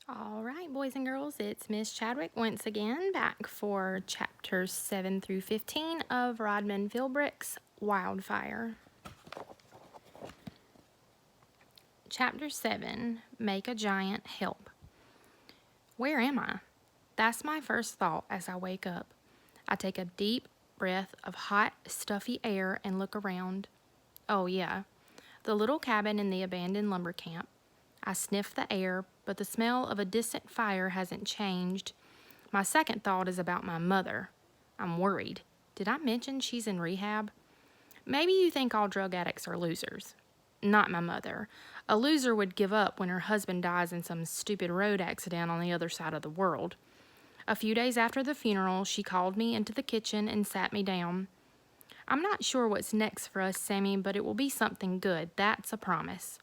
All right, boys and girls, it's Miss Chadwick once again back for chapters 7 through 15 of Rodman Philbrick's Wildfire. Chapter 7, Make a Giant Help. Where am I? That's my first thought as I wake up. I take a deep breath of hot, stuffy air and look around. Oh yeah, the little cabin in the abandoned lumber camp. I sniff the air, but the smell of a distant fire hasn't changed. My second thought is about my mother. I'm worried. Did I mention she's in rehab? Maybe you think all drug addicts are losers. Not my mother. A loser would give up when her husband dies in some stupid road accident on the other side of the world. A few days after the funeral, she called me into the kitchen and sat me down. I'm not sure what's next for us, Sammy, but it will be something good. That's a promise.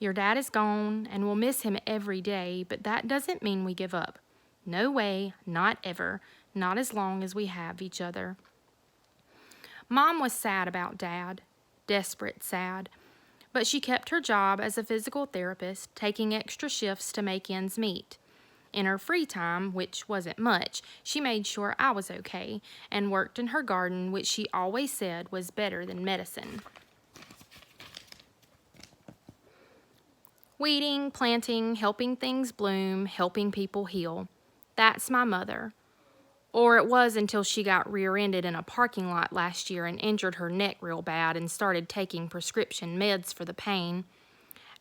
Your dad is gone, and we'll miss him every day, but that doesn't mean we give up. No way, not ever, not as long as we have each other. Mom was sad about Dad, desperate sad, but she kept her job as a physical therapist, taking extra shifts to make ends meet. In her free time, which wasn't much, she made sure I was okay and worked in her garden, which she always said was better than medicine. Weeding, planting, helping things bloom, helping people heal. That's my mother. Or it was until she got rear-ended in a parking lot last year and injured her neck real bad and started taking prescription meds for the pain.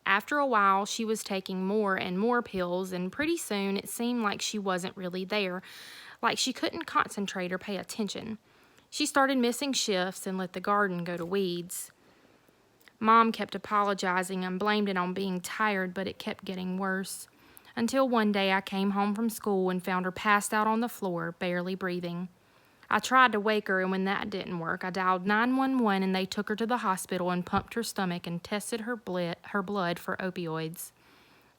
After a while, she was taking more and more pills, and pretty soon it seemed like she wasn't really there, like she couldn't concentrate or pay attention. She started missing shifts and let the garden go to weeds. Mom kept apologizing and blamed it on being tired, but it kept getting worse. Until one day I came home from school and found her passed out on the floor, barely breathing. I tried to wake her, and when that didn't work, I dialed 911 and they took her to the hospital and pumped her stomach and tested her blood for opioids.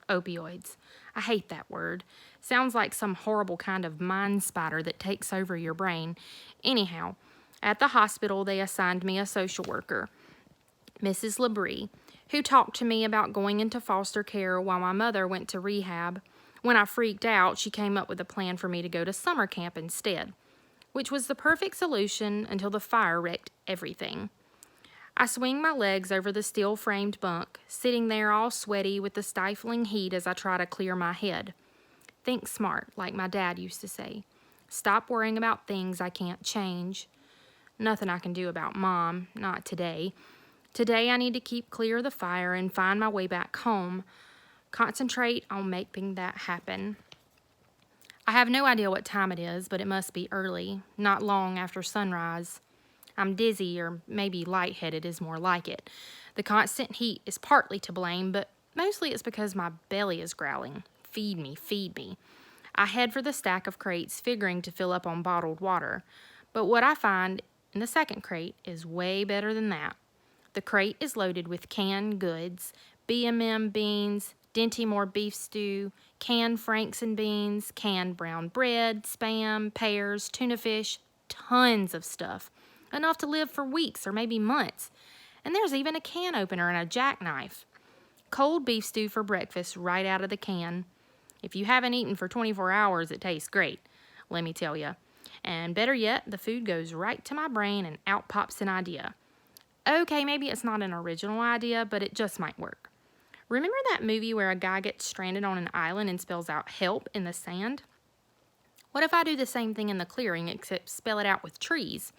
Opioids. I hate that word. Sounds like some horrible kind of mind spider that takes over your brain. Anyhow, at the hospital they assigned me a social worker, Mrs. Labrie, who talked to me about going into foster care while my mother went to rehab. When I freaked out, she came up with a plan for me to go to summer camp instead, which was the perfect solution until the fire wrecked everything. I swing my legs over the steel-framed bunk, sitting there all sweaty with the stifling heat as I try to clear my head. Think smart, like my dad used to say. Stop worrying about things I can't change. Nothing I can do about Mom, not today. Today I need to keep clear of the fire and find my way back home. Concentrate on making that happen. I have no idea what time it is, but it must be early, not long after sunrise. I'm dizzy, or maybe lightheaded is more like it. The constant heat is partly to blame, but mostly it's because my belly is growling. Feed me, feed me. I head for the stack of crates, figuring to fill up on bottled water. But what I find in the second crate is way better than that. The crate is loaded with canned goods, B&M beans, Dinty Moore beef stew, canned Franks and beans, canned brown bread, Spam, pears, tuna fish, tons of stuff. Enough to live for weeks or maybe months. And there's even a can opener and a jackknife. Cold beef stew for breakfast right out of the can. If you haven't eaten for 24 hours, it tastes great, let me tell you. And better yet, the food goes right to my brain and out pops an idea. Okay, maybe it's not an original idea, but it just might work. Remember that movie where a guy gets stranded on an island and spells out help in the sand? What if I do the same thing in the clearing, except spell it out with trees?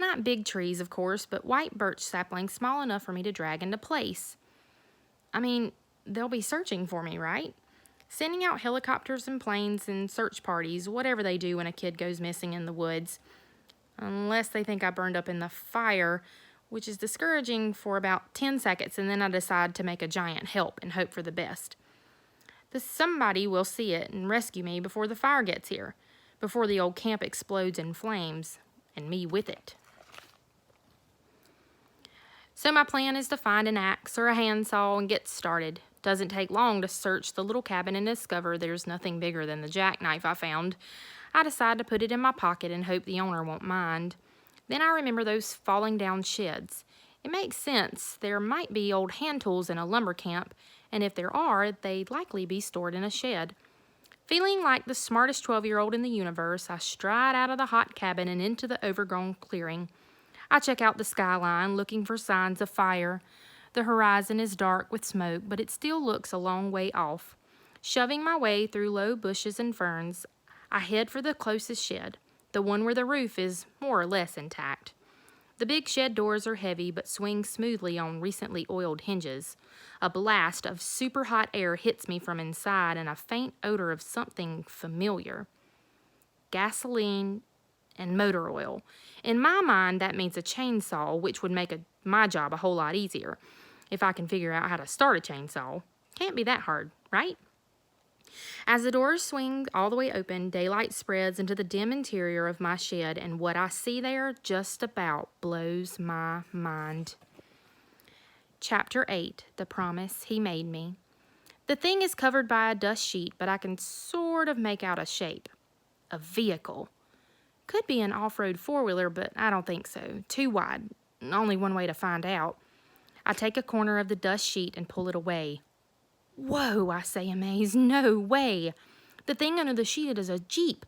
Not big trees, of course, but white birch saplings small enough for me to drag into place. I mean, they'll be searching for me, right? Sending out helicopters and planes and search parties, whatever they do when a kid goes missing in the woods. Unless they think I burned up in the fire, which is discouraging for about 10 seconds, and then I decide to make a giant help and hope for the best. Somebody will see it and rescue me before the fire gets here, before the old camp explodes in flames, and me with it. So my plan is to find an axe or a handsaw and get started. Doesn't take long to search the little cabin and discover there's nothing bigger than the jackknife I found. I decide to put it in my pocket and hope the owner won't mind. Then I remember those falling down sheds. It makes sense. There might be old hand tools in a lumber camp, and if there are, they'd likely be stored in a shed. Feeling like the smartest 12-year-old in the universe, I stride out of the hot cabin and into the overgrown clearing. I check out the skyline, looking for signs of fire. The horizon is dark with smoke, but it still looks a long way off. Shoving my way through low bushes and ferns, I head for the closest shed, the one where the roof is more or less intact. The big shed doors are heavy but swing smoothly on recently oiled hinges. A blast of super hot air hits me from inside and a faint odor of something familiar. Gasoline and motor oil. In my mind, that means a chainsaw, which would make my job a whole lot easier if I can figure out how to start a chainsaw. Can't be that hard, right? As the doors swing all the way open, daylight spreads into the dim interior of my shed, and what I see there just about blows my mind. Chapter 8, The Promise He Made Me. The thing is covered by a dust sheet, but I can sort of make out a shape. A vehicle. Could be an off-road four-wheeler, but I don't think so. Too wide. Only one way to find out. I take a corner of the dust sheet and pull it away. Whoa, I say amazed. No way. The thing under the sheet is a Jeep.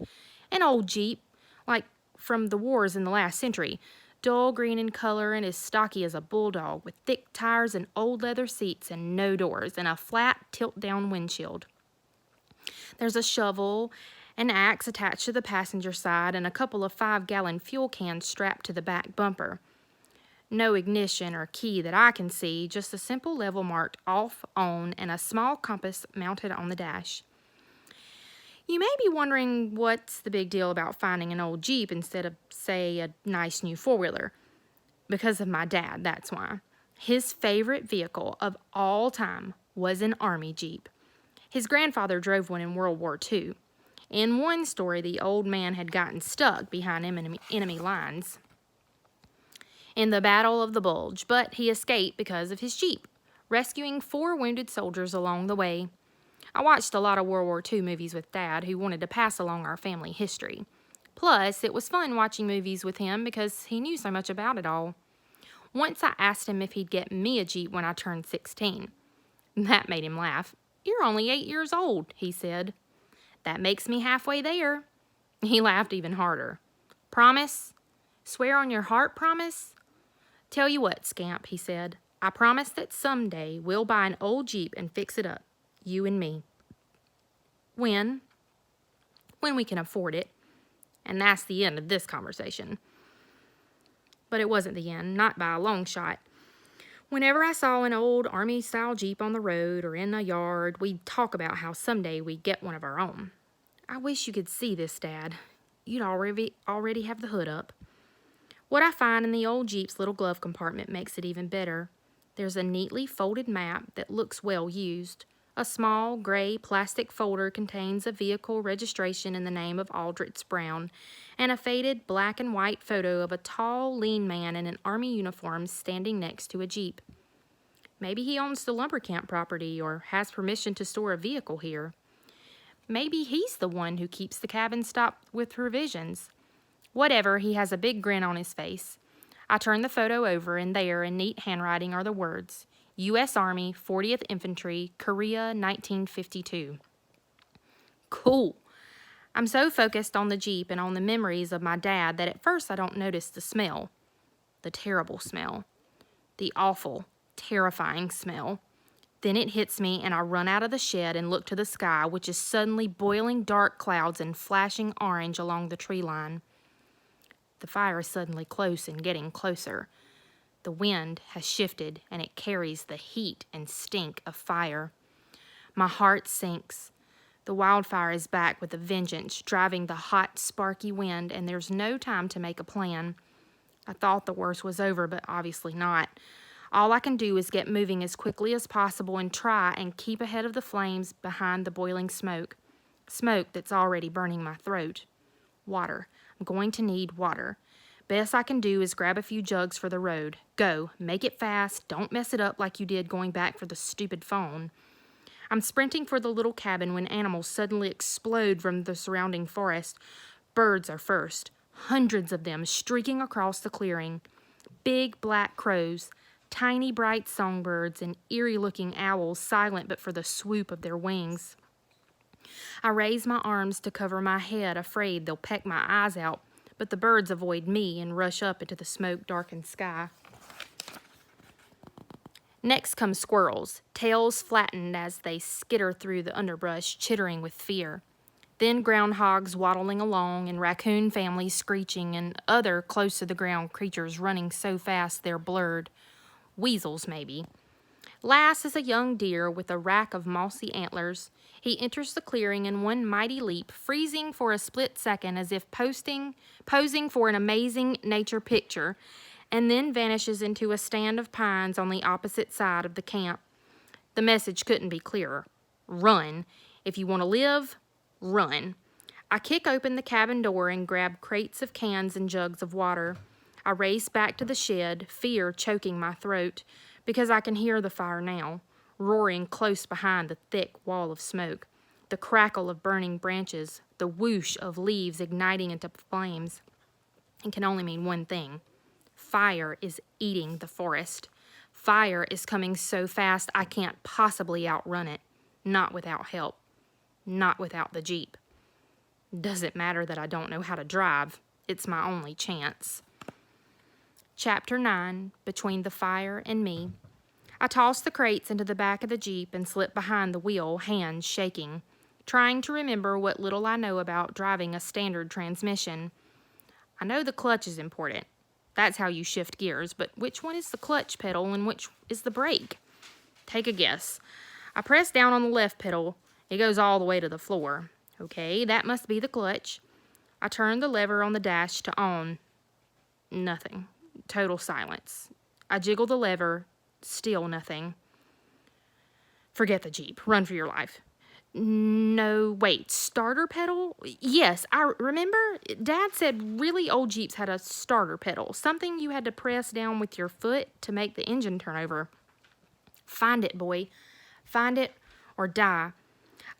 An old Jeep, like from the wars in the last century. Dull green in color and as stocky as a bulldog, with thick tires and old leather seats and no doors and a flat tilt-down windshield. There's a shovel, an axe attached to the passenger side, and a couple of 5-gallon fuel cans strapped to the back bumper. No ignition or key that I can see, just a simple level marked off, on, and a small compass mounted on the dash. You may be wondering what's the big deal about finding an old Jeep instead of, say, a nice new four-wheeler. Because of my dad, that's why. His favorite vehicle of all time was an Army Jeep. His grandfather drove one in World War II. In one story, the old man had gotten stuck behind enemy lines in the Battle of the Bulge, but he escaped because of his Jeep, rescuing 4 wounded soldiers along the way. I watched a lot of World War II movies with Dad, who wanted to pass along our family history. Plus, it was fun watching movies with him because he knew so much about it all. Once I asked him if he'd get me a Jeep when I turned 16. That made him laugh. "You're only 8 years old," he said. "That makes me halfway there." He laughed even harder. "Promise? Swear on your heart, promise?" "Tell you what, Scamp," he said. "I promise that someday we'll buy an old Jeep and fix it up. You and me." When? When we can afford it. And that's the end of this conversation. But it wasn't the end, not by a long shot. Whenever I saw an old Army-style Jeep on the road or in a yard, we'd talk about how someday we'd get one of our own. I wish you could see this, Dad. You'd already have the hood up. What I find in the old Jeep's little glove compartment makes it even better. There's a neatly folded map that looks well used. A small, gray plastic folder contains a vehicle registration in the name of Aldrich Brown, and a faded black and white photo of a tall, lean man in an Army uniform standing next to a Jeep. Maybe he owns the lumber camp property or has permission to store a vehicle here. Maybe he's the one who keeps the cabin stocked with provisions. Whatever, he has a big grin on his face. I turn the photo over, and there, in neat handwriting, are the words, U.S. Army, 40th Infantry, Korea, 1952. Cool. I'm so focused on the Jeep and on the memories of my dad that at first I don't notice the smell. The terrible smell. The awful, terrifying smell. Then it hits me, and I run out of the shed and look to the sky, which is suddenly boiling dark clouds and flashing orange along the tree line. The fire is suddenly close and getting closer. The wind has shifted, and it carries the heat and stink of fire. My heart sinks. The wildfire is back with a vengeance, driving the hot, sparky wind, and there's no time to make a plan. I thought the worst was over, but obviously not. All I can do is get moving as quickly as possible and try and keep ahead of the flames behind the boiling smoke. Smoke that's already burning my throat. Water. I'm going to need water. Best I can do is grab a few jugs for the road. Go. Make it fast. Don't mess it up like you did going back for the stupid phone. I'm sprinting for the little cabin when animals suddenly explode from the surrounding forest. Birds are first. Hundreds of them streaking across the clearing. Big black crows, tiny bright songbirds, and eerie-looking owls silent but for the swoop of their wings. I raise my arms to cover my head, afraid they'll peck my eyes out, but the birds avoid me and rush up into the smoke-darkened sky. Next come squirrels, tails flattened as they skitter through the underbrush, chittering with fear. Then groundhogs waddling along, and raccoon families screeching, and other close-to-the-ground creatures running so fast they're blurred. Weasels, maybe. Last is a young deer with a rack of mossy antlers. He enters the clearing in one mighty leap, freezing for a split second as if posing for an amazing nature picture, and then vanishes into a stand of pines on the opposite side of the camp. The message couldn't be clearer. Run. If you want to live, run. I kick open the cabin door and grab crates of cans and jugs of water. I race back to the shed, fear choking my throat, because I can hear the fire now, roaring close behind the thick wall of smoke, the crackle of burning branches, the whoosh of leaves igniting into flames. It can only mean one thing. Fire is eating the forest. Fire is coming so fast I can't possibly outrun it. Not without help. Not without the Jeep. Doesn't matter that I don't know how to drive. It's my only chance. Chapter 9, Between the Fire and Me. I toss the crates into the back of the Jeep and slip behind the wheel, hands shaking, trying to remember what little I know about driving a standard transmission. I know the clutch is important. That's how you shift gears, but which one is the clutch pedal and which is the brake? Take a guess. I press down on the left pedal. It goes all the way to the floor. Okay, that must be the clutch. I turn the lever on the dash to on. Nothing. Total silence. I jiggle the lever. Still nothing. Forget the Jeep. Run for your life. No, wait. Starter pedal? Yes, I remember. Dad said really old Jeeps had a starter pedal. Something you had to press down with your foot to make the engine turn over. Find it, boy. Find it or die.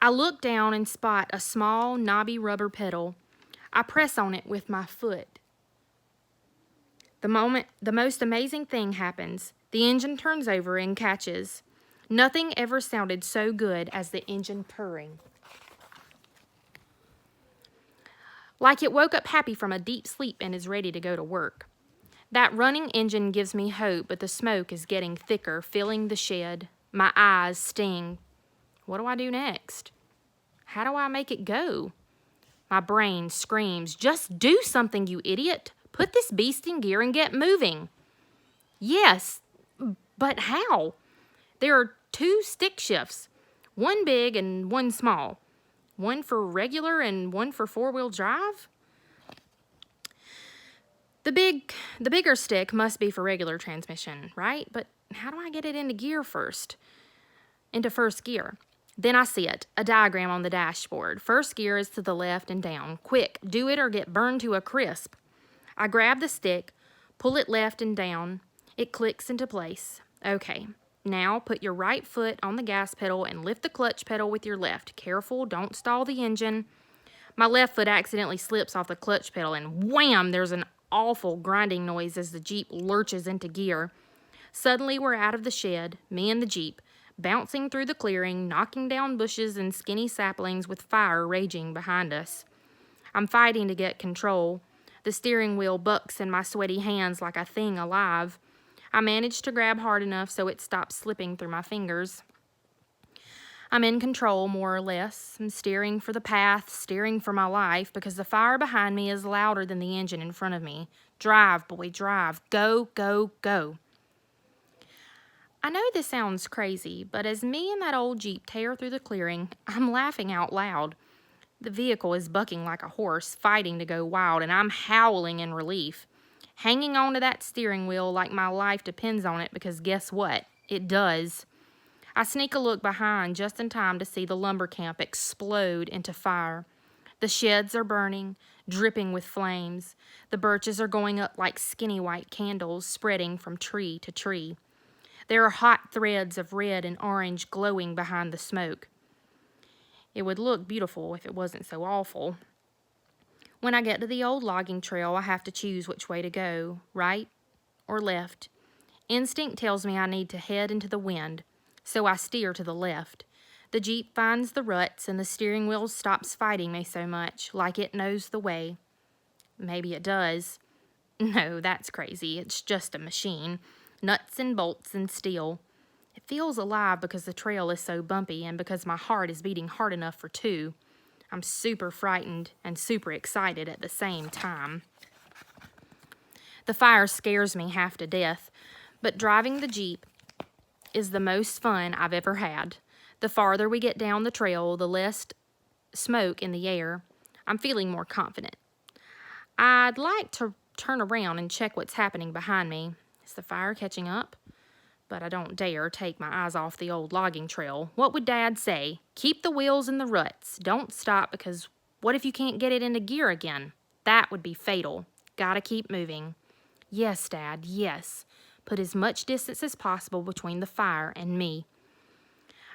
I look down and spot a small, knobby rubber pedal. I press on it with my foot. The most amazing thing happens. The engine turns over and catches. Nothing ever sounded so good as the engine purring. Like it woke up happy from a deep sleep and is ready to go to work. That running engine gives me hope, but the smoke is getting thicker, filling the shed. My eyes sting. What do I do next? How do I make it go? My brain screams, just do something, you idiot. Put this beast in gear and get moving. Yes, but how? There are 2 stick shifts, one big and one small, one for regular and one for 4-wheel drive. The bigger stick must be for regular transmission, right? But how do I get it into gear first? Into first gear. Then I see it, a diagram on the dashboard. First gear is to the left and down. Quick, do it or get burned to a crisp. I grab the stick, pull it left and down. It clicks into place. Okay, now put your right foot on the gas pedal and lift the clutch pedal with your left. Careful, don't stall the engine. My left foot accidentally slips off the clutch pedal and wham, there's an awful grinding noise as the Jeep lurches into gear. Suddenly we're out of the shed, me and the Jeep, bouncing through the clearing, knocking down bushes and skinny saplings with fire raging behind us. I'm fighting to get control. The steering wheel bucks in my sweaty hands like a thing alive. I manage to grab hard enough so it stops slipping through my fingers. I'm in control, more or less. I'm steering for the path, steering for my life, because the fire behind me is louder than the engine in front of me. Drive, boy, drive. Go, go, go. I know this sounds crazy, but as me and that old Jeep tear through the clearing, I'm laughing out loud. The vehicle is bucking like a horse, fighting to go wild, and I'm howling in relief, hanging on to that steering wheel like my life depends on it, because guess what? It does. I sneak a look behind just in time to see the lumber camp explode into fire. The sheds are burning, dripping with flames. The birches are going up like skinny white candles, spreading from tree to tree. There are hot threads of red and orange glowing behind the smoke. It would look beautiful if it wasn't so awful. When I get to the old logging trail, I have to choose which way to go, right or left. Instinct tells me I need to head into the wind, so I steer to the left. The Jeep finds the ruts and the steering wheel stops fighting me so much, like it knows the way. Maybe it does. No, that's crazy. It's just a machine. Nuts and bolts and steel. It feels alive because the trail is so bumpy and because my heart is beating hard enough for two. I'm super frightened and super excited at the same time. The fire scares me half to death, but driving the Jeep is the most fun I've ever had. The farther we get down the trail, the less smoke in the air. I'm feeling more confident. I'd like to turn around and check what's happening behind me. Is the fire catching up? But I don't dare take my eyes off the old logging trail. What would Dad say? Keep the wheels in the ruts. Don't stop, because what if you can't get it into gear again? That would be fatal. Gotta keep moving. Yes, Dad, yes. Put as much distance as possible between the fire and me.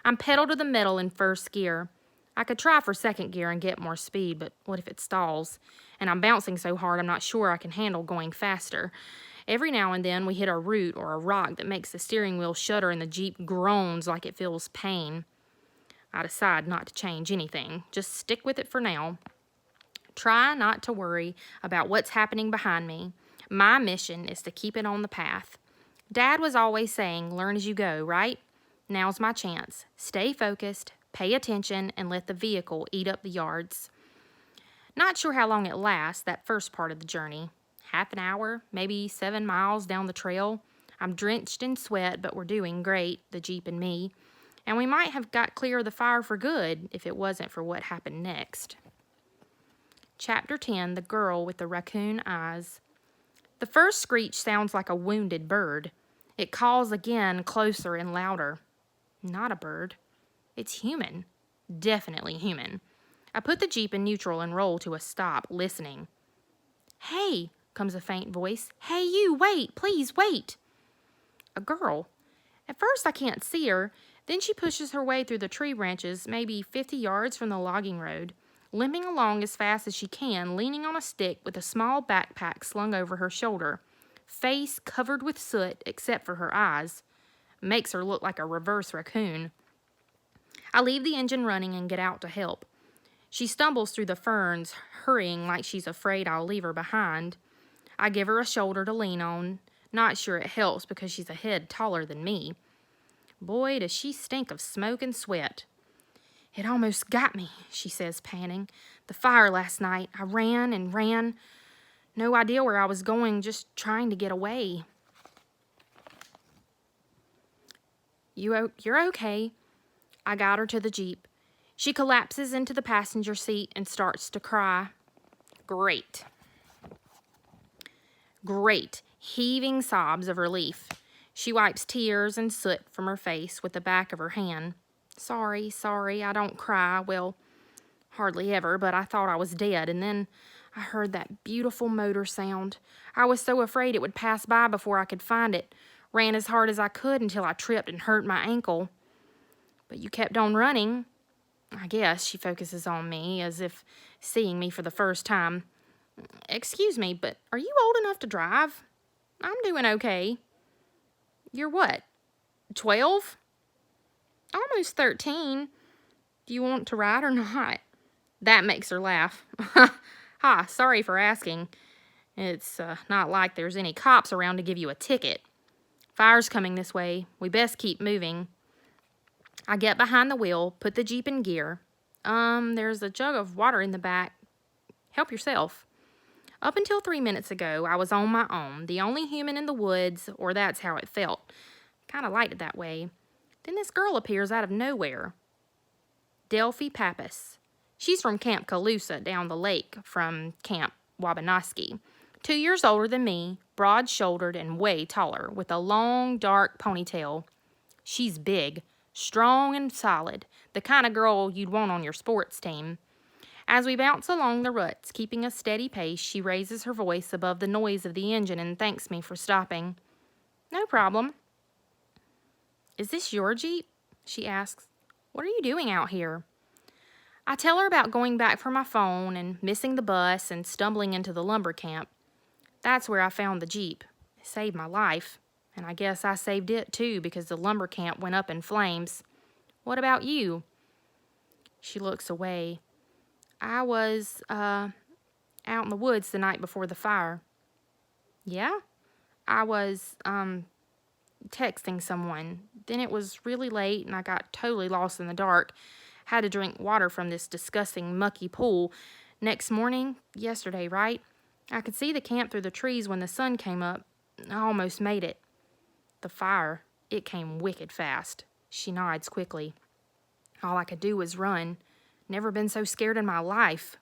I'm pedal to the metal in first gear. I could try for second gear and get more speed, but what if it stalls? And I'm bouncing so hard I'm not sure I can handle going faster. Every now and then we hit a root or a rock that makes the steering wheel shudder and the Jeep groans like it feels pain. I decide not to change anything. Just stick with it for now. Try not to worry about what's happening behind me. My mission is to keep it on the path. Dad was always saying, learn as you go, right? Now's my chance. Stay focused, pay attention, and let the vehicle eat up the yards. Not sure how long it lasts, that first part of the journey. Half an hour, maybe 7 miles down the trail. I'm drenched in sweat, but we're doing great, the Jeep and me. And we might have got clear of the fire for good if it wasn't for what happened next. Chapter 10, The Girl with the Raccoon Eyes. The first screech sounds like a wounded bird. It calls again, closer and louder. Not a bird. It's human. Definitely human. I put the Jeep in neutral and roll to a stop, listening. Hey, comes a faint voice. Hey, you, wait, please, wait. A girl. At first I can't see her. Then she pushes her way through the tree branches, maybe 50 yards from the logging road, limping along as fast as she can, leaning on a stick with a small backpack slung over her shoulder. Face covered with soot except for her eyes. Makes her look like a reverse raccoon. I leave the engine running and get out to help. She stumbles through the ferns, hurrying like she's afraid I'll leave her behind. I give her a shoulder to lean on. Not sure it helps because she's a head taller than me. Boy, does she stink of smoke and sweat. It almost got me, she says, panting. The fire last night. I ran and ran. No idea where I was going, just trying to get away. You're okay. I got her to the Jeep. She collapses into the passenger seat and starts to cry. Great. Heaving sobs of relief. She wipes tears and soot from her face with the back of her hand. Sorry, I don't cry. Well, hardly ever, but I thought I was dead, and then I heard that beautiful motor sound. I was so afraid it would pass by before I could find it. Ran as hard as I could until I tripped and hurt my ankle. But you kept on running. I guess she focuses on me as if seeing me for the first time. Excuse me, but are you old enough to drive? I'm doing okay. You're what, 12? Almost 13. Do you want to ride or not? That makes her laugh. Ha, sorry for asking. It's not like there's any cops around to give you a ticket. Fire's coming this way. We best keep moving. I get behind the wheel, put the Jeep in gear. There's a jug of water in the back. Help yourself. Up until 3 minutes ago, I was on my own, the only human in the woods, or that's how it felt. Kind of liked it that way. Then this girl appears out of nowhere. Delphi Pappas. She's from Camp Calusa down the lake from Camp Wabanoski. 2 years older than me, broad-shouldered and way taller, with a long, dark ponytail. She's big, strong and solid, the kind of girl you'd want on your sports team. As we bounce along the ruts, keeping a steady pace, she raises her voice above the noise of the engine and thanks me for stopping. No problem. Is this your Jeep? She asks. What are you doing out here? I tell her about going back for my phone and missing the bus and stumbling into the lumber camp. That's where I found the Jeep. It saved my life, and I guess I saved it too because the lumber camp went up in flames. What about you? She looks away. I was, out in the woods the night before the fire. Yeah? I was, texting someone. Then it was really late and I got totally lost in the dark. Had to drink water from this disgusting mucky pool. Next morning, yesterday, right? I could see the camp through the trees when the sun came up. I almost made it. The fire, it came wicked fast. She nods quickly. All I could do was run. Never been so scared in my life.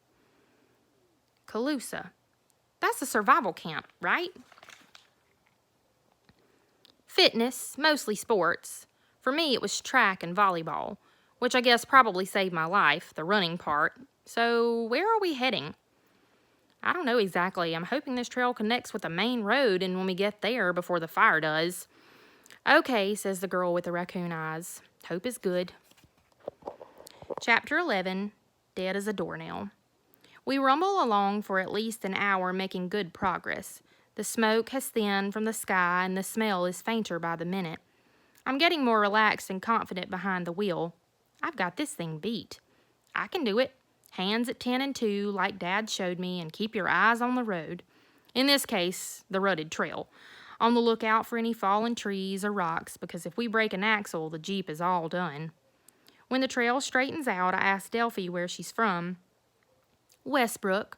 Calusa. That's a survival camp, right? Fitness, mostly sports. For me, it was track and volleyball, which I guess probably saved my life, the running part. So, where are we heading? I don't know exactly. I'm hoping this trail connects with the main road and when we get there before the fire does. Okay, says the girl with the raccoon eyes. Hope is good. Chapter 11, Dead as a Doornail. We rumble along for at least an hour, making good progress. The smoke has thinned from the sky and the smell is fainter by the minute. I'm getting more relaxed and confident behind the wheel. I've got this thing beat. I can do it. Hands at 10 and 2 like Dad showed me, and keep your eyes on the road. In this case, the rutted trail. On the lookout for any fallen trees or rocks, because if we break an axle, the Jeep is all done. When the trail straightens out, I ask Delphi where she's from. Westbrook.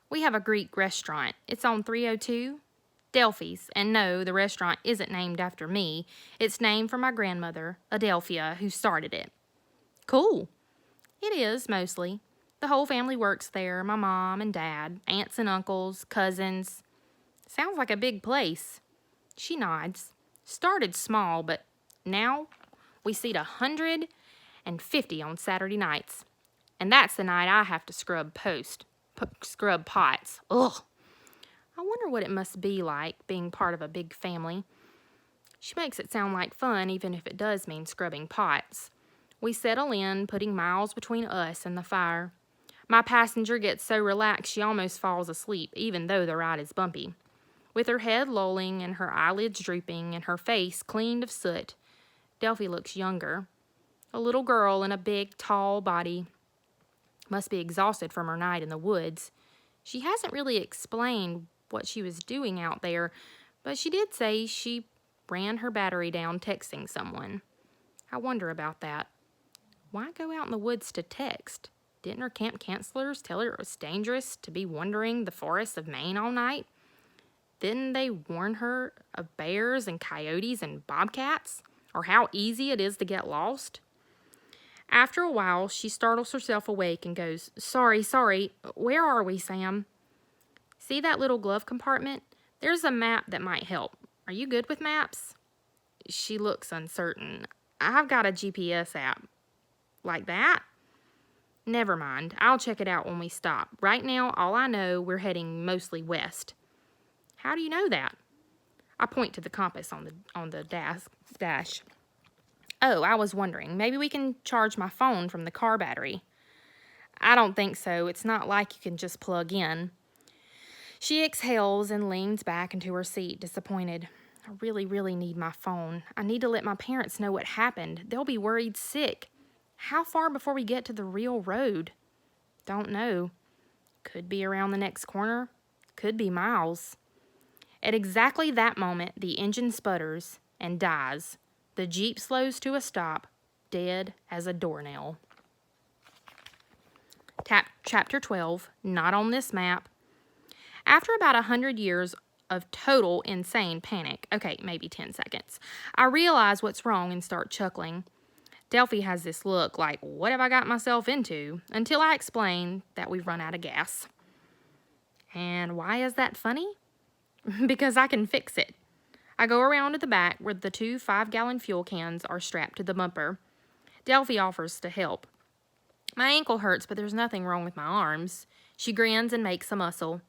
We have a Greek restaurant. It's on 302. Delphi's. And no, the restaurant isn't named after me. It's named for my grandmother, Adelphia, who started it. Cool. It is, mostly. The whole family works there, my mom and dad, aunts and uncles, cousins. Sounds like a big place. She nods. Started small, but now we seat 150 on Saturday nights. And that's the night I have to scrub pots. Ugh. I wonder what it must be like being part of a big family. She makes it sound like fun, even if it does mean scrubbing pots. We settle in, putting miles between us and the fire. My passenger gets so relaxed she almost falls asleep, even though the ride is bumpy. With her head lolling and her eyelids drooping and her face cleaned of soot, Delphi looks younger. A little girl in a big, tall body. Must be exhausted from her night in the woods. She hasn't really explained what she was doing out there, but she did say she ran her battery down texting someone. I wonder about that. Why go out in the woods to text? Didn't her camp counselors tell her it was dangerous to be wandering the forests of Maine all night? Didn't they warn her of bears and coyotes and bobcats? Or how easy it is to get lost? After a while, she startles herself awake and goes, Sorry, where are we, Sam? See that little glove compartment? There's a map that might help. Are you good with maps? She looks uncertain. I've got a GPS app. Like that? Never mind. I'll check it out when we stop. Right now, all I know, we're heading mostly west. How do you know that? I point to the compass on the dash. Oh, I was wondering, maybe we can charge my phone from the car battery. I don't think so. It's not like you can just plug in. She exhales and leans back into her seat, disappointed. I really need my phone. I need to let my parents know what happened. They'll be worried sick. How far before we get to the real road? Don't know. Could be around the next corner. Could be miles. At exactly that moment, the engine sputters and dies. The Jeep slows to a stop, dead as a doornail. Chapter 12, Not on This Map. After about 100 years of total insane panic, okay, maybe 10 seconds, I realize what's wrong and start chuckling. Delphi has this look like, what have I got myself into? Until I explain that we've run out of gas. And why is that funny? Because I can fix it. I go around to the back where the 2 5-gallon fuel cans are strapped to the bumper. Delphi offers to help. My ankle hurts, but there's nothing wrong with my arms. She grins and makes a muscle.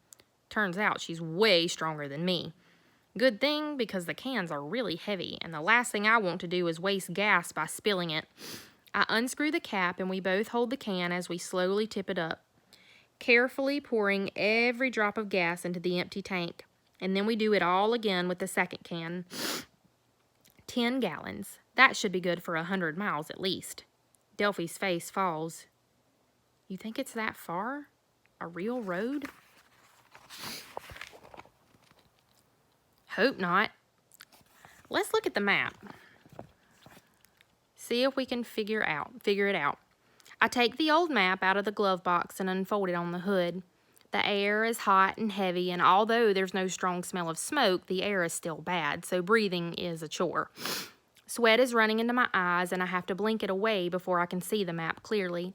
Turns out she's way stronger than me. Good thing, because the cans are really heavy, and the last thing I want to do is waste gas by spilling it. I unscrew the cap, and we both hold the can as we slowly tip it up, carefully pouring every drop of gas into the empty tank. And then we do it all again with the second can. 10 gallons. That should be good for 100 miles at least. Delphi's face falls. You think it's that far? A real road? Hope not. Let's look at the map. See if we can figure it out. I take the old map out of the glove box and unfold it on the hood. The air is hot and heavy, and although there's no strong smell of smoke, the air is still bad, so breathing is a chore. Sweat is running into my eyes, and I have to blink it away before I can see the map clearly.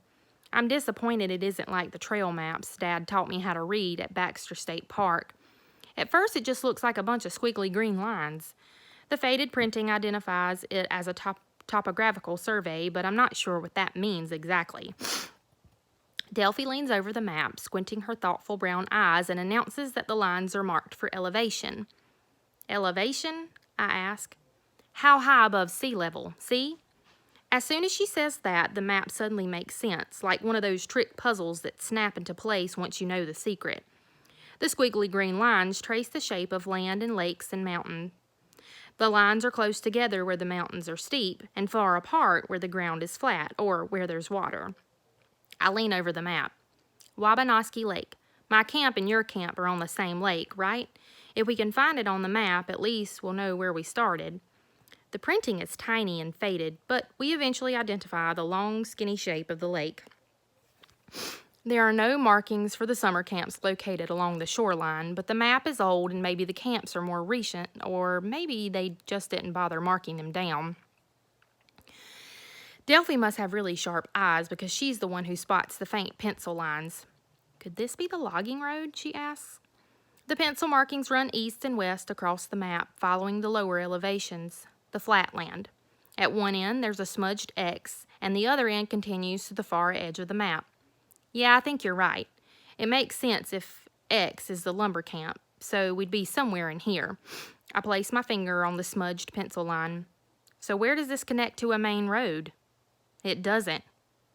I'm disappointed it isn't like the trail maps Dad taught me how to read at Baxter State Park. At first, it just looks like a bunch of squiggly green lines. The faded printing identifies it as a topographical survey, but I'm not sure what that means exactly. Delphi leans over the map, squinting her thoughtful brown eyes, and announces that the lines are marked for elevation. Elevation? I ask. How high above sea level? See? As soon as she says that, the map suddenly makes sense, like one of those trick puzzles that snap into place once you know the secret. The squiggly green lines trace the shape of land and lakes and mountains. The lines are close together where the mountains are steep, and far apart where the ground is flat, or where there's water. I lean over the map. Wabanowski Lake. My camp and your camp are on the same lake, right? If we can find it on the map, at least we'll know where we started. The printing is tiny and faded, but we eventually identify the long, skinny shape of the lake. There are no markings for the summer camps located along the shoreline, but the map is old and maybe the camps are more recent, or maybe they just didn't bother marking them down. Delphi must have really sharp eyes because she's the one who spots the faint pencil lines. Could this be the logging road, she asks. The pencil markings run east and west across the map, following the lower elevations, the flatland. At one end, there's a smudged X, and the other end continues to the far edge of the map. Yeah, I think you're right. It makes sense if X is the lumber camp, so we'd be somewhere in here. I place my finger on the smudged pencil line. So where does this connect to a main road? It doesn't.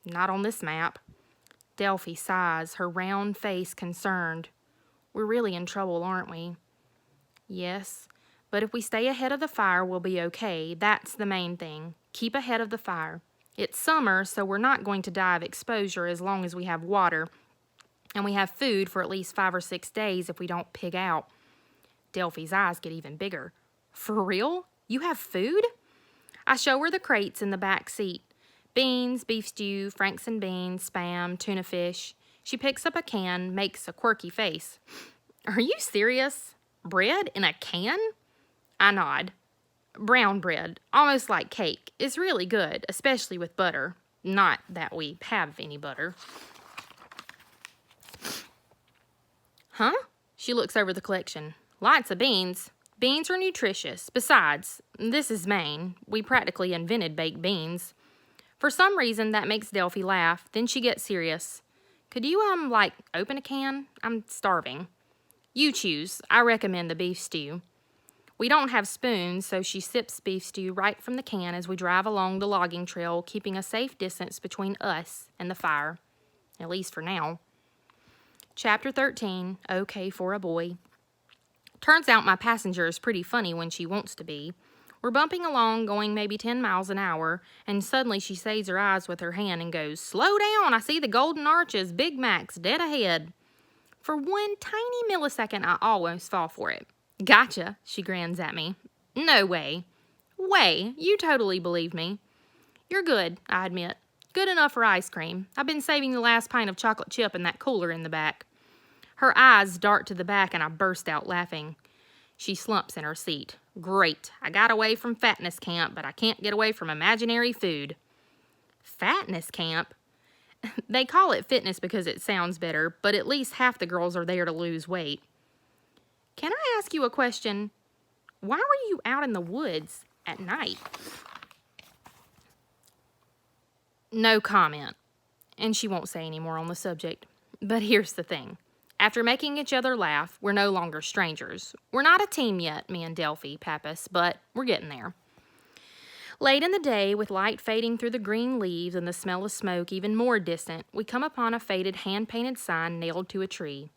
Not on this map. Delphi sighs, her round face concerned. We're really in trouble, aren't we? Yes, but if we stay ahead of the fire, we'll be okay. That's the main thing. Keep ahead of the fire. It's summer, so we're not going to die of exposure as long as we have water, and we have food for at least 5 or 6 days if we don't pig out. Delphi's eyes get even bigger. For real? You have food? I show her the crates in the back seat. Beans, beef stew, Franks and beans, Spam, tuna fish. She picks up a can, makes a quirky face. Are you serious? Bread in a can? I nod. Brown bread, almost like cake, is really good, especially with butter. Not that we have any butter. Huh? She looks over the collection. Lots of beans. Beans are nutritious. Besides, this is Maine. We practically invented baked beans. For some reason, that makes Delphi laugh. Then she gets serious. Could you, open a can? I'm starving. You choose. I recommend the beef stew. We don't have spoons, so she sips beef stew right from the can as we drive along the logging trail, keeping a safe distance between us and the fire. At least for now. Chapter 13, Okay for a Boy. Turns out my passenger is pretty funny when she wants to be. We're bumping along, going maybe 10 miles an hour, and suddenly she saves her eyes with her hand and goes, Slow down, I see the golden arches, Big Macs, dead ahead. For one tiny millisecond, I almost fall for it. Gotcha, she grins at me. No way. Way, you totally believe me. You're good, I admit. Good enough for ice cream. I've been saving the last pint of chocolate chip in that cooler in the back. Her eyes dart to the back and I burst out laughing. She slumps in her seat. Great, I got away from fatness camp, but I can't get away from imaginary food. Fatness camp? They call it fitness because it sounds better, but at least half the girls are there to lose weight. Can I ask you a question? Why were you out in the woods at night? No comment. And she won't say any more on the subject. But here's the thing. After making each other laugh, we're no longer strangers. We're not a team yet, me and Delphi, Pappas, but we're getting there. Late in the day, with light fading through the green leaves and the smell of smoke even more distant, we come upon a faded hand-painted sign nailed to a tree.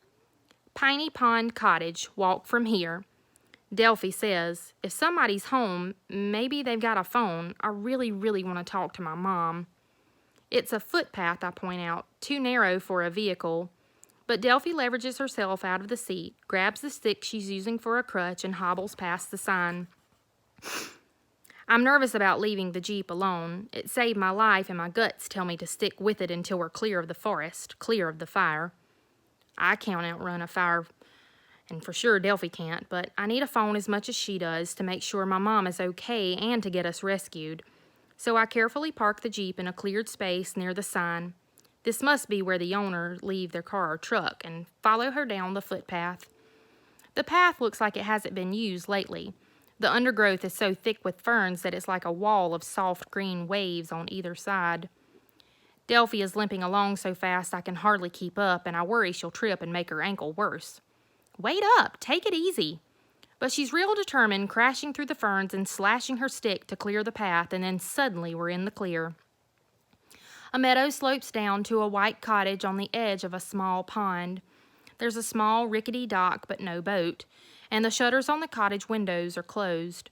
Piney Pond Cottage, walk from here. Delphi says, if somebody's home, maybe they've got a phone. I really, really want to talk to my mom. It's a footpath, I point out, too narrow for a vehicle. But Delphi leverages herself out of the seat, grabs the stick she's using for a crutch, and hobbles past the sign. I'm nervous about leaving the Jeep alone. It saved my life, and my guts tell me to stick with it until we're clear of the forest, clear of the fire. I can't outrun a fire, and for sure Delphi can't, but I need a phone as much as she does to make sure my mom is okay and to get us rescued. So I carefully park the Jeep in a cleared space near the sign. This must be where the owner leave their car or truck, and follow her down the footpath. The path looks like it hasn't been used lately. The undergrowth is so thick with ferns that it's like a wall of soft green waves on either side. Delphi is limping along so fast I can hardly keep up, and I worry she'll trip and make her ankle worse. Wait up, take it easy. But she's real determined, crashing through the ferns and slashing her stick to clear the path, and then suddenly we're in the clear. A meadow slopes down to a white cottage on the edge of a small pond. There's a small rickety dock, but no boat, and the shutters on the cottage windows are closed.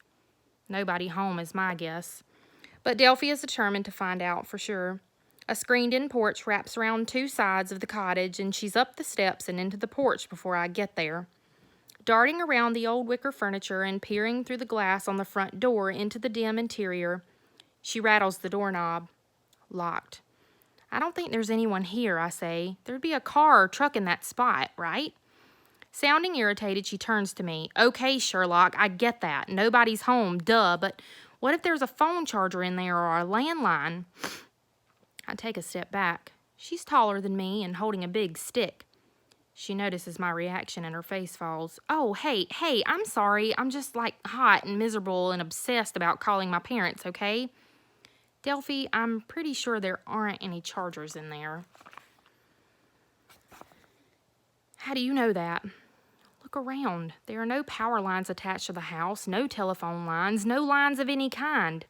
Nobody home is my guess. But Delphi is determined to find out for sure. A screened-in porch wraps around two sides of the cottage, and she's up the steps and into the porch before I get there. Darting around the old wicker furniture and peering through the glass on the front door into the dim interior, she rattles the doorknob. Locked. I don't think there's anyone here, I say. There'd be a car or truck in that spot, right? Sounding irritated, she turns to me. Okay, Sherlock, I get that. Nobody's home, duh, but what if there's a phone charger in there or a landline? I take a step back. She's taller than me and holding a big stick. She notices my reaction and her face falls. Oh, hey, I'm sorry. I'm just hot and miserable and obsessed about calling my parents, okay? Delphi, I'm pretty sure there aren't any chargers in there. How do you know that? Look around. There are no power lines attached to the house, no telephone lines, no lines of any kind.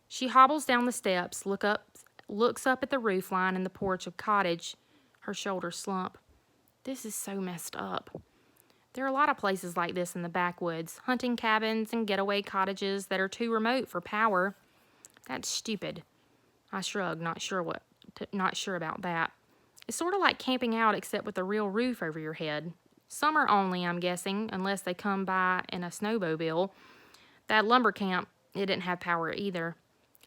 She hobbles down the steps, looks up at the roof line and the porch of cottage. Her shoulders slump. This is so messed up. There are a lot of places like this in the backwoods, hunting cabins and getaway cottages that are too remote for power. That's stupid. I shrug, not sure about that. It's sort of like camping out except with a real roof over your head. Summer only, I'm guessing, unless they come by in a snowmobile. That lumber camp, it didn't have power either.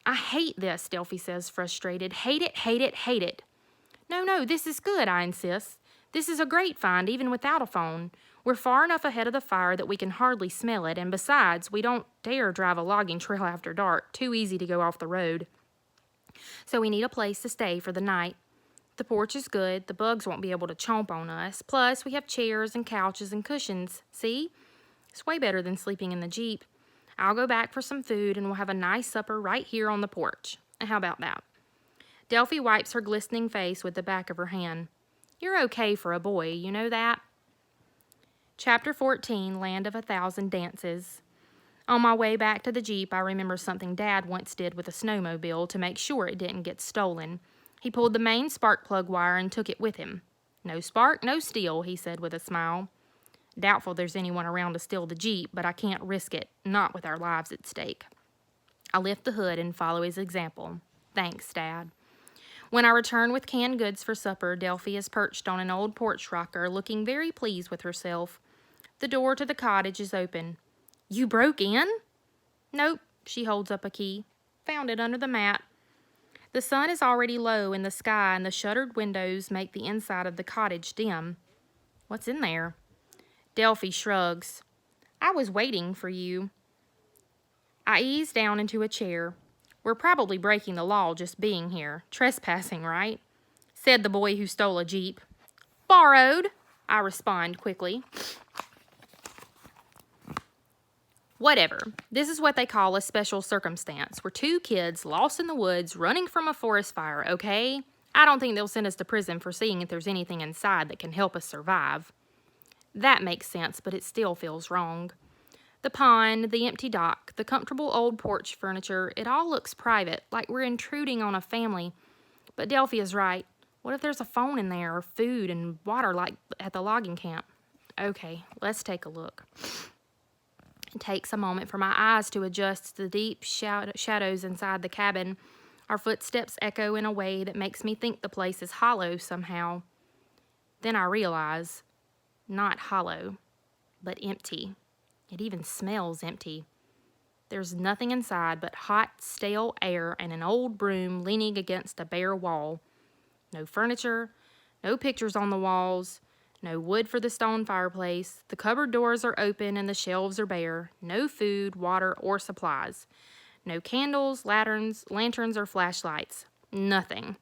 I hate this, Delphi says, frustrated. Hate it, hate it, hate it. No, this is good, I insist. This is a great find, even without a phone. We're far enough ahead of the fire that we can hardly smell it, and besides, we don't dare drive a logging trail after dark. Too easy to go off the road. So we need a place to stay for the night. The porch is good. The bugs won't be able to chomp on us. Plus, we have chairs and couches and cushions. See? It's way better than sleeping in the Jeep. I'll go back for some food, and we'll have a nice supper right here on the porch. How about that? Delphi wipes her glistening face with the back of her hand. You're okay for a boy, you know that? Chapter 14, Land of 1,000 Dances. On my way back to the Jeep, I remember something Dad once did with a snowmobile to make sure it didn't get stolen. He pulled the main spark plug wire and took it with him. No spark, no steal, he said with a smile. Doubtful there's anyone around to steal the Jeep, but I can't risk it, not with our lives at stake. I lift the hood and follow his example. Thanks, Dad. When I return with canned goods for supper, Delphi is perched on an old porch rocker, looking very pleased with herself. The door to the cottage is open. You broke in? Nope, she holds up a key. Found it under the mat. The sun is already low in the sky, and the shuttered windows make the inside of the cottage dim. What's in there? Delphi shrugs. I was waiting for you. I ease down into a chair. We're probably breaking the law just being here. Trespassing, right? Said the boy who stole a Jeep. Borrowed, I respond quickly. Whatever. This is what they call a special circumstance. We're two kids lost in the woods running from a forest fire, okay? I don't think they'll send us to prison for seeing if there's anything inside that can help us survive. That makes sense, but it still feels wrong. The pond, the empty dock, the comfortable old porch furniture, it all looks private, like we're intruding on a family. But Delphi is right. What if there's a phone in there, or food and water like at the logging camp? Okay, let's take a look. It takes a moment for my eyes to adjust to the deep shadows inside the cabin. Our footsteps echo in a way that makes me think the place is hollow somehow. Then I realize, not hollow, but empty. It even smells empty. There's nothing inside but hot, stale air and an old broom leaning against a bare wall. No furniture, no pictures on the walls, no wood for the stone fireplace. The cupboard doors are open and the shelves are bare. No food, water, or supplies. No candles, lanterns, or flashlights. Nothing.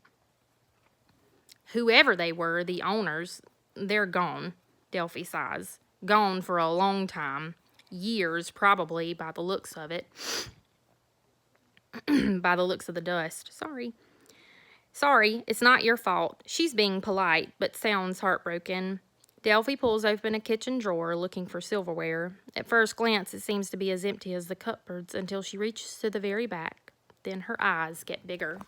Whoever they were, the owners, they're gone, Delphi sighs. Gone for a long time. Years, probably, by the looks of it. By the looks of the dust. Sorry, it's not your fault. She's being polite, but sounds heartbroken. Delphi pulls open a kitchen drawer, looking for silverware. At first glance, it seems to be as empty as the cupboards until she reaches to the very back. Then her eyes get bigger.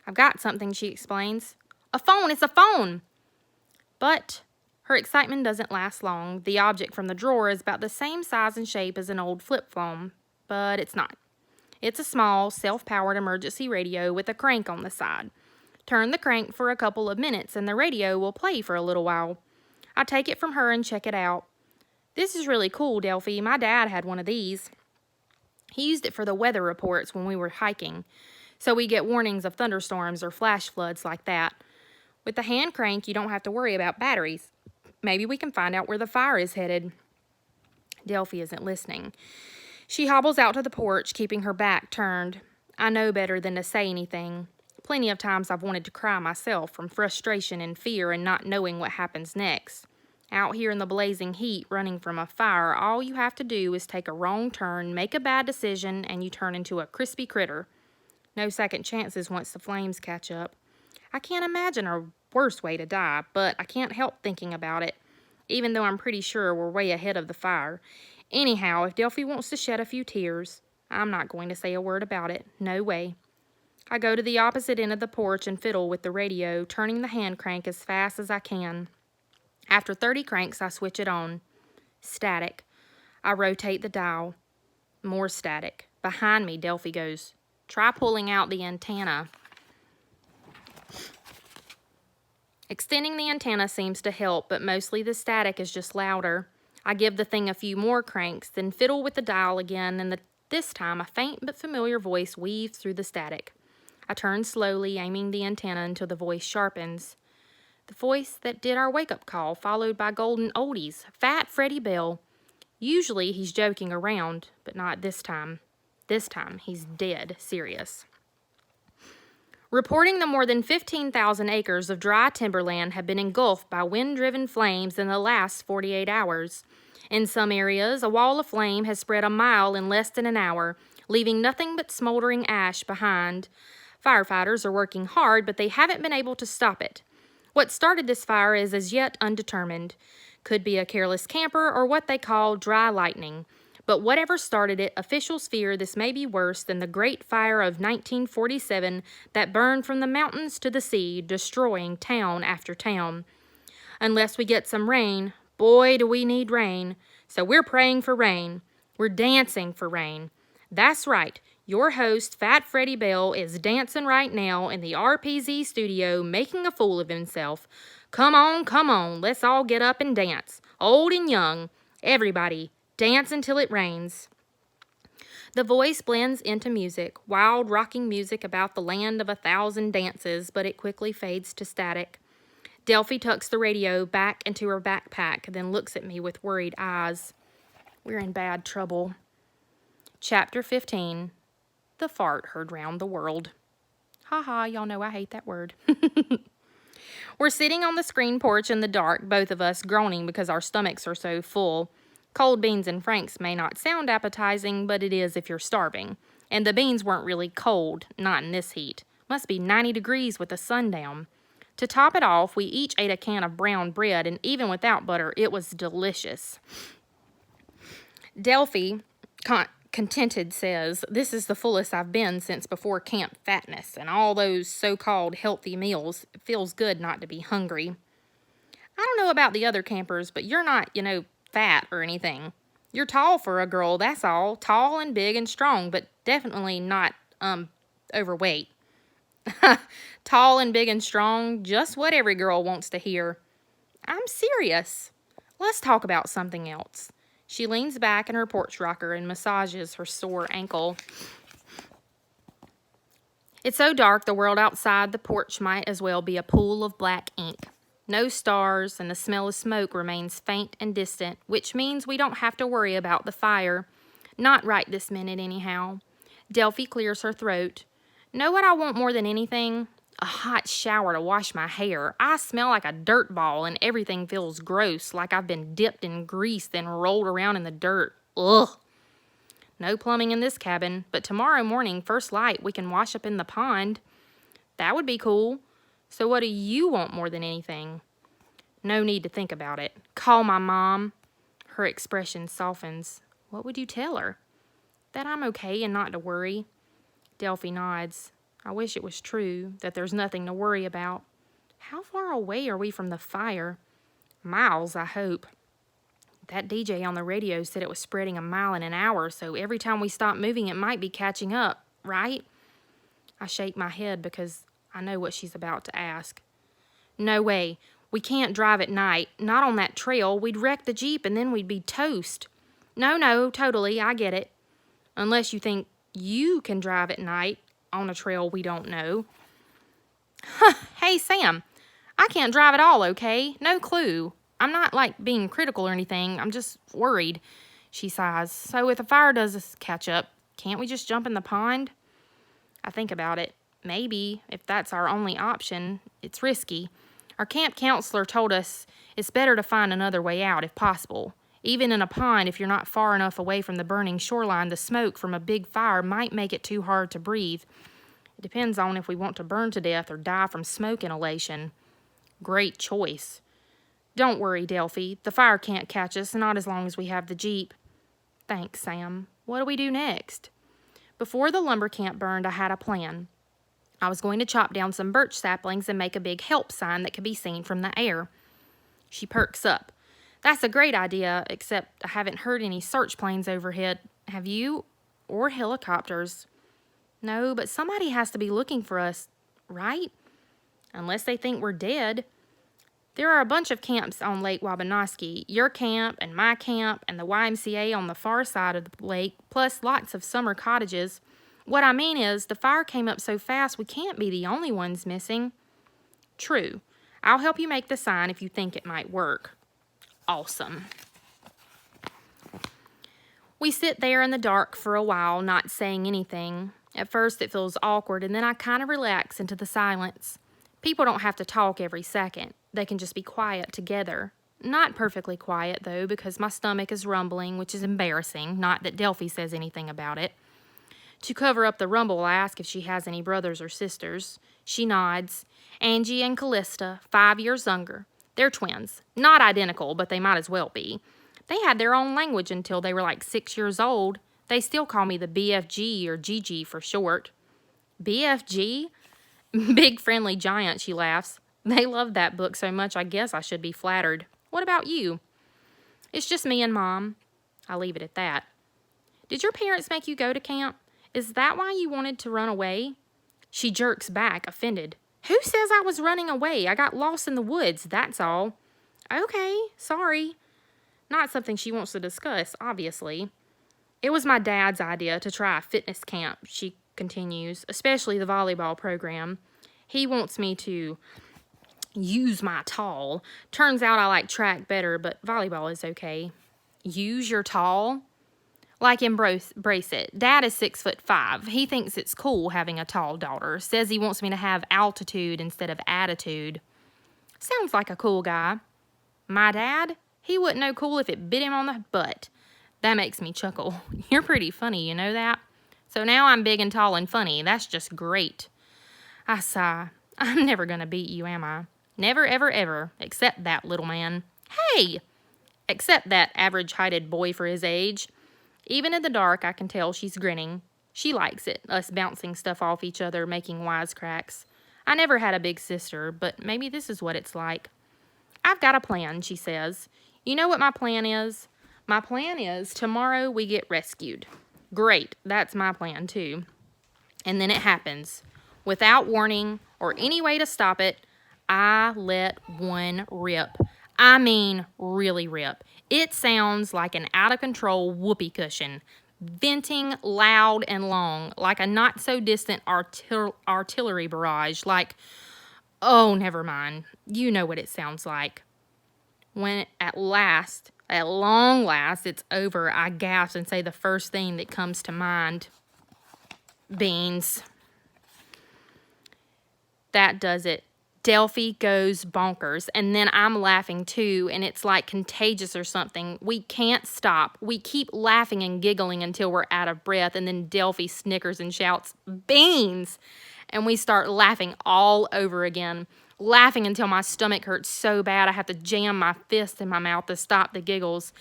I've got something, she explains. A phone! It's a phone! But her excitement doesn't last long. The object from the drawer is about the same size and shape as an old flip phone, but it's not. It's a small, self-powered emergency radio with a crank on the side. Turn the crank for a couple of minutes and the radio will play for a little while. I take it from her and check it out. This is really cool, Delphi. My dad had one of these. He used it for the weather reports when we were hiking, so we get warnings of thunderstorms or flash floods like that. With the hand crank, you don't have to worry about batteries. Maybe we can find out where the fire is headed. Delphi isn't listening. She hobbles out to the porch, keeping her back turned. I know better than to say anything. Plenty of times I've wanted to cry myself from frustration and fear and not knowing what happens next. Out here in the blazing heat, running from a fire, all you have to do is take a wrong turn, make a bad decision, and you turn into a crispy critter. No second chances once the flames catch up. I can't imagine a worse way to die, but I can't help thinking about it, even though I'm pretty sure we're way ahead of the fire. Anyhow, if Delphi wants to shed a few tears, I'm not going to say a word about it. No way. I go to the opposite end of the porch and fiddle with the radio, turning the hand crank as fast as I can. After 30 cranks, I switch it on. Static. I rotate the dial. More static. Behind me, Delphi goes, "Try pulling out the antenna." Extending the antenna seems to help, but mostly the static is just louder. I give the thing a few more cranks, then fiddle with the dial again, and this time a faint but familiar voice weaves through the static. I turn slowly, aiming the antenna until the voice sharpens. The voice that did our wake-up call, followed by golden oldies, Fat Freddie Bell. Usually he's joking around, but not this time. This time he's dead serious. Reporting that more than 15,000 acres of dry timberland have been engulfed by wind-driven flames in the last 48 hours. In some areas, a wall of flame has spread a mile in less than an hour, leaving nothing but smoldering ash behind. Firefighters are working hard, but they haven't been able to stop it. What started this fire is as yet undetermined. Could be a careless camper or what they call dry lightning. But whatever started it, officials fear this may be worse than the Great Fire of 1947 that burned from the mountains to the sea, destroying town after town. Unless we get some rain, boy, do we need rain. So we're praying for rain. We're dancing for rain. That's right. Your host, Fat Freddie Bell, is dancing right now in the RPZ studio, making a fool of himself. Come on, let's all get up and dance. Old and young, everybody. Dance until it rains. The voice blends into music, wild rocking music about the land of 1,000 dances, but it quickly fades to static. Delphi tucks the radio back into her backpack, then looks at me with worried eyes. We're in bad trouble. Chapter 15. The fart heard round the world. Ha, y'all know I hate that word. We're sitting on the screen porch in the dark, both of us groaning because our stomachs are so full. Cold beans and franks may not sound appetizing, but it is if you're starving. And the beans weren't really cold, not in this heat. Must be 90 degrees with the sun down. To top it off, we each ate a can of brown bread, and even without butter, it was delicious. Delphi, contented, says, "This is the fullest I've been since before Camp Fatness, and all those so-called healthy meals. It feels good not to be hungry." I don't know about the other campers, but you're not, fat or anything. You're tall for a girl, that's all. Tall and big and strong, but definitely not, overweight. Tall and big and strong, just what every girl wants to hear. I'm serious. Let's talk about something else. She leans back in her porch rocker and massages her sore ankle. It's so dark the world outside the porch might as well be a pool of black ink. No stars, and the smell of smoke remains faint and distant, which means we don't have to worry about the fire. Not right this minute, anyhow. Delphi clears her throat. Know what I want more than anything? A hot shower to wash my hair. I smell like a dirt ball, and everything feels gross, like I've been dipped in grease, then rolled around in the dirt. Ugh. No plumbing in this cabin, but tomorrow morning, first light, we can wash up in the pond. That would be cool. So what do you want more than anything? No need to think about it. Call my mom. Her expression softens. What would you tell her? That I'm okay and not to worry. Delphi nods. I wish it was true, that there's nothing to worry about. How far away are we from the fire? Miles, I hope. That DJ on the radio said it was spreading a mile in an hour, so every time we stop moving it might be catching up, right? I shake my head because I know what she's about to ask. No way. We can't drive at night. Not on that trail. We'd wreck the Jeep and then we'd be toast. No, totally, I get it. Unless you think you can drive at night on a trail we don't know. Hey, Sam, I can't drive at all, okay? No clue. I'm not, being critical or anything. I'm just worried, she sighs. So if a fire does catch up, can't we just jump in the pond? I think about it. Maybe, if that's our only option. It's risky. Our camp counselor told us it's better to find another way out if possible. Even in a pond, if you're not far enough away from the burning shoreline, the smoke from a big fire might make it too hard to breathe. It depends on if we want to burn to death or die from smoke inhalation. Great choice. Don't worry, Delphi. The fire can't catch us, not as long as we have the Jeep. Thanks, Sam. What do we do next? Before the lumber camp burned, I had a plan. I was going to chop down some birch saplings and make a big help sign that could be seen from the air. She perks up. That's a great idea, except I haven't heard any search planes overhead. Have you? Or helicopters? No, but somebody has to be looking for us, right? Unless they think we're dead. There are a bunch of camps on Lake Wabanoski. Your camp and my camp and the YMCA on the far side of the lake, plus lots of summer cottages. What I mean is, the fire came up so fast we can't be the only ones missing. True. I'll help you make the sign if you think it might work. Awesome. We sit there in the dark for a while, not saying anything. At first it feels awkward, and then I kind of relax into the silence. People don't have to talk every second. They can just be quiet together. Not perfectly quiet, though, because my stomach is rumbling, which is embarrassing. Not that Delphi says anything about it. To cover up the rumble, I ask if she has any brothers or sisters. She nods. Angie and Callista, 5 years younger. They're twins. Not identical, but they might as well be. They had their own language until they were 6 years old. They still call me the BFG or GG for short. BFG? Big Friendly Giant, she laughs. They love that book so much I guess I should be flattered. What about you? It's just me and Mom. I leave it at that. Did your parents make you go to camp? Is that why you wanted to run away? She jerks back, offended. Who says I was running away? I got lost in the woods, that's all. Okay, sorry. Not something she wants to discuss, obviously. It was my dad's idea to try a fitness camp, she continues, especially the volleyball program. He wants me to use my tall. Turns out I like track better, but volleyball is okay. Use your tall? Embrace it. Dad is 6'5". He thinks it's cool having a tall daughter. Says he wants me to have altitude instead of attitude. Sounds like a cool guy. My dad? He wouldn't know cool if it bit him on the butt. That makes me chuckle. You're pretty funny, you know that? So now I'm big and tall and funny. That's just great. I sigh. I'm never gonna beat you, am I? Never, ever, ever. Except that little man. Hey! Except that average-heighted boy for his age. Even in the dark, I can tell she's grinning. She likes it, us bouncing stuff off each other, making wisecracks. I never had a big sister, but maybe this is what it's like. I've got a plan, she says. You know what my plan is? My plan is tomorrow we get rescued. Great, that's my plan too. And then it happens. Without warning or any way to stop it, I let one rip. I mean, really rip. It sounds like an out of control whoopee cushion, venting loud and long, like a not so distant artillery barrage, like, oh, never mind. You know what it sounds like. When at long last, it's over, I gasp and say the first thing that comes to mind. Beans. That does it. Delphi goes bonkers, and then I'm laughing too, and it's like contagious or something. We can't stop. We keep laughing and giggling until we're out of breath, and then Delphi snickers and shouts, "Beans!" And we start laughing all over again, laughing until my stomach hurts so bad I have to jam my fist in my mouth to stop the giggles.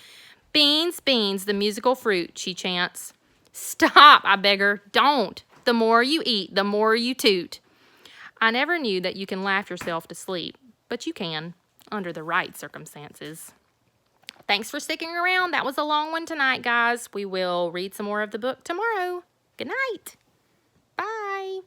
"Beans, beans, the musical fruit," she chants. "Stop," I beg her. "Don't. The more you eat, the more you toot." I never knew that you can laugh yourself to sleep, but you can, under the right circumstances. Thanks for sticking around. That was a long one tonight, guys. We will read some more of the book tomorrow. Good night. Bye.